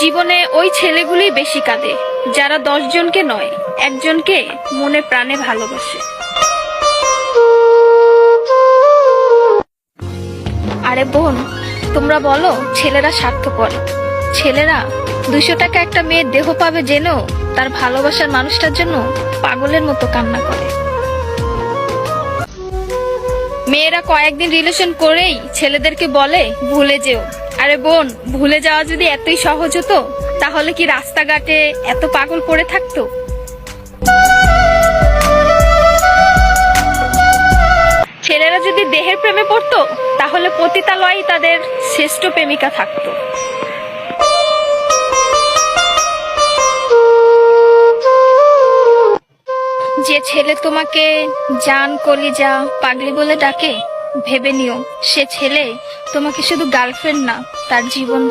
জীবনে ওই ছেলেগুলোই বেশি কাঁদে যারা 10 জনকে নয়, একজনকে মনে প্রাণে ভালোবাসে। আরে বোন, তোমরা বলো ছেলেরা স্বার্থপর। ছেলেরা 200 টাকা একটা মেয়ের দেহ পাবে জেনেও তার ভালোবাসার মানুষটার জন্য পাগলের মতো কান্না করে। মেয়েরা কয়েকদিন রিলেশন করেই ছেলেদেরকে বলে ভুলে যেও। আরে বোন, ভুলে যাওয়া যদি এতই সহজ হতো তাহলে কি রাস্তাঘাটে এত পাগল পড়ে থাকতো? ছেলেরা যদি দেহের প্রেমে পড়তো তাহলে পতিতালয়েই তাদের শ্রেষ্ঠ প্রেমিকা থাকতো। যে ছেলে তোমাকে জান, কলিজা, পাগলি বলে ডাকে, ভেবে নিও সে ছেলে তোমাকে শুধু গার্লফ্রেন্ড না, তার জীবন